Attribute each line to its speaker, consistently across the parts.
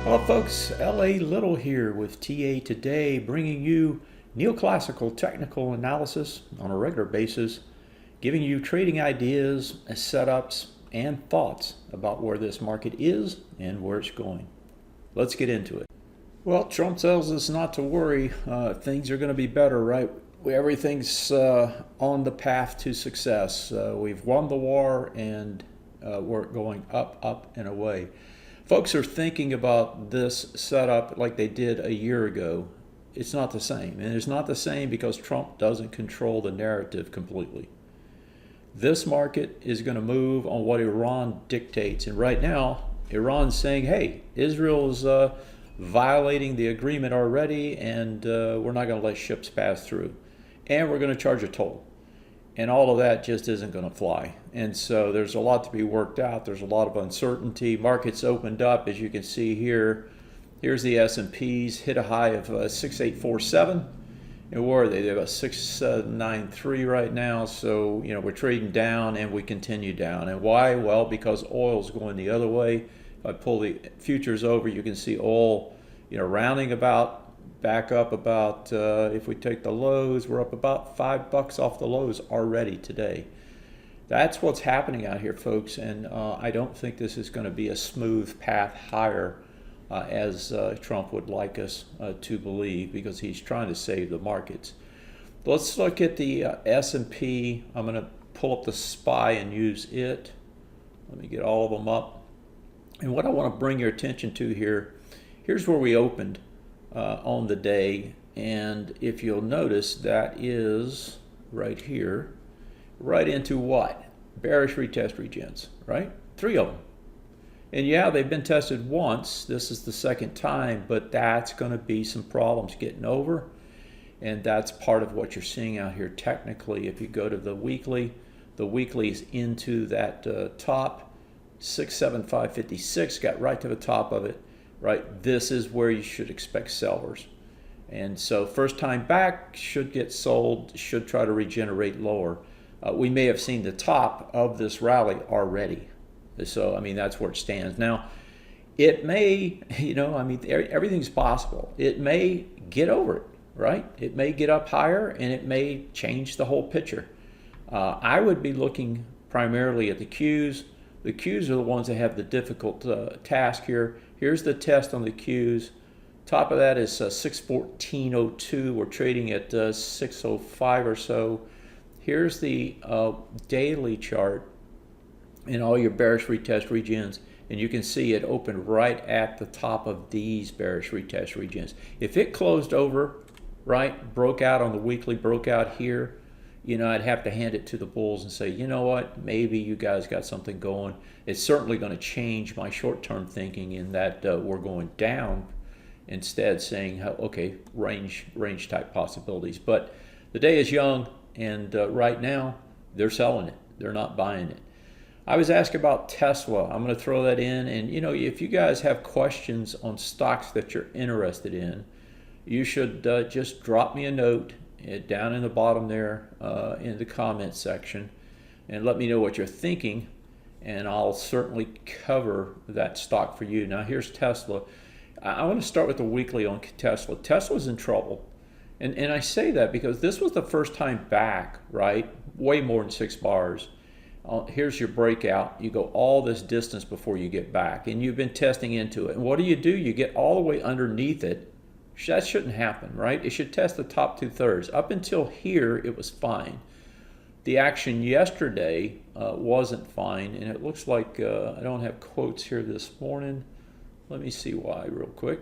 Speaker 1: Hello folks, LA Little here with TA Today, bringing you neoclassical technical analysis on a regular basis, giving you trading ideas, setups, and thoughts about where this market is and where it's going. Let's get into it. Well, Trump tells us not to worry. Things are going to be better, right? Everything's on the path to success. We've won the war and we're going up, up, and away. Folks are thinking about this setup like they did a year ago. It's not the same. And it's not the same because Trump doesn't control the narrative completely. This market is going to move on what Iran dictates. And right now, Iran's saying, hey, Israel's violating the agreement already, and we're not going to let ships pass through. And we're going to charge a toll. And all of that just isn't going to fly. And so there's a lot to be worked out. There's a lot of uncertainty. Markets opened up, as you can see here. Here's the S&Ps, hit a high of 6847. And where are they? They're about 693 right now. So, we're trading down and we continue down. And why? Well, because oil's going the other way. If I pull the futures over, you can see oil, rounding about, back up about, if we take the lows, we're up about $5 off the lows already today. That's what's happening out here, folks, and I don't think this is going to be a smooth path higher as Trump would like us to believe, because he's trying to save the markets. Let's look at the S&P. I'm going to pull up the SPY and use it. Let me get all of them up. And what I want to bring your attention to here, here's where we opened on the day, and if you'll notice, that is right here, right into what? Bearish retest regens, right? 3 of them. And yeah, they've been tested once. This is the second time, but that's going to be some problems getting over, and that's part of what you're seeing out here technically. If you go to the weekly is into that top 675.56, got right to the top of it. Right, this is where you should expect sellers. And so first time back, should get sold, should try to regenerate lower. We may have seen the top of this rally already. So, that's where it stands. Now, it may, everything's possible. It may get over it, right? It may get up higher and it may change the whole picture. I would be looking primarily at the Qs. The Qs are the ones that have the difficult task here. Here's the test on the Qs. Top of that is 614.02. We're trading at 605 or so. Here's the daily chart and all your bearish retest regens. And you can see it opened right at the top of these bearish retest regens. If it closed over, right, broke out on the weekly, broke out here, I'd have to hand it to the bulls and say, you know what, maybe you guys got something going. It's certainly going to change my short-term thinking in that we're going down, instead saying, okay, range type possibilities. But the day is young, and right now they're selling it. They're not buying it. I was asked about Tesla. I'm going to throw that in. And, if you guys have questions on stocks that you're interested in, you should just drop me a note down in the bottom there in the comments section, and let me know what you're thinking, and I'll certainly cover that stock for you. Now here's Tesla. I want to start with the weekly on Tesla. Tesla's in trouble, and I say that because this was the first time back, right? Way more than 6 bars. Here's your breakout. You go all this distance before you get back, and you've been testing into it. And what do? You get all the way underneath it. That shouldn't happen, right? It should test the top 2/3. Up until here, it was fine. The action yesterday wasn't fine, and it looks like I don't have quotes here this morning. Let me see why real quick.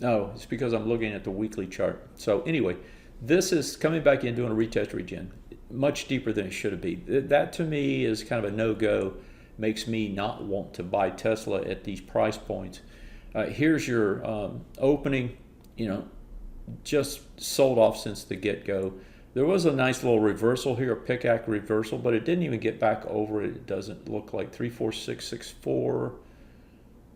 Speaker 1: No, it's because I'm looking at the weekly chart. So anyway, this is coming back in doing a retest regen, much deeper than it should be. That to me is kind of a no-go, makes me not want to buy Tesla at these price points. Here's your opening. Just sold off since the get-go. There was a nice little reversal here, a pickaxe reversal, but it didn't even get back over it. It doesn't look like 34664.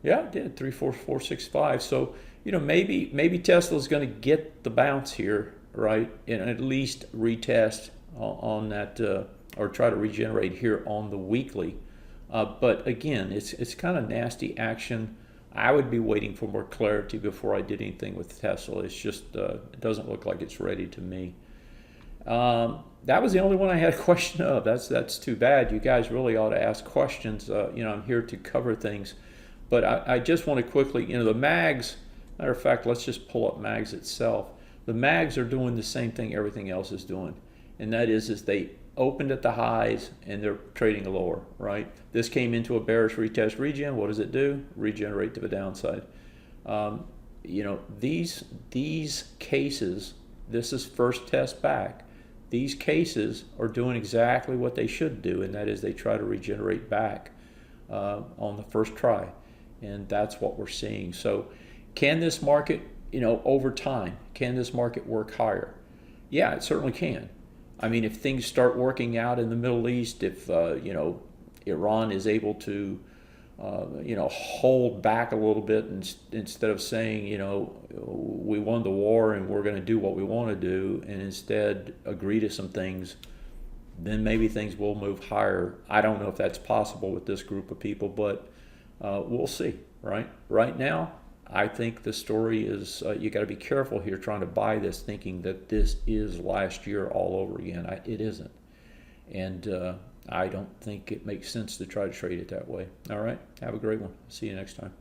Speaker 1: Yeah, it did, 34465. So, maybe Tesla's going to get the bounce here, right? And at least retest on that, or try to regenerate here on the weekly. But again, it's kind of nasty action. I would be waiting for more clarity before I did anything with Tesla. It's just it doesn't look like it's ready to me. That was the only one I had a question of. That's too bad. You guys really ought to ask questions. I'm here to cover things, but I just want to quickly, the MAGS. Matter of fact, let's just pull up MAGS itself. The MAGS are doing the same thing everything else is doing, and that is they opened at the highs and they're trading lower, right? This came into a bearish retest regen. What does it do? Regenerate to the downside. These cases, this is first test back. These cases are doing exactly what they should do, and that is they try to regenerate back on the first try, and that's what we're seeing. So can this market, over time, can this market work higher? Yeah, it certainly can. I mean, if things start working out in the Middle East, if Iran is able to hold back a little bit instead of saying, we won the war and we're going to do what we want to do, and instead agree to some things, then maybe things will move higher. I don't know if that's possible with this group of people, but we'll see, right? Right now, I think the story is you got to be careful here trying to buy this thinking that this is last year all over again. It isn't. And I don't think it makes sense to try to trade it that way. All right. Have a great one. See you next time.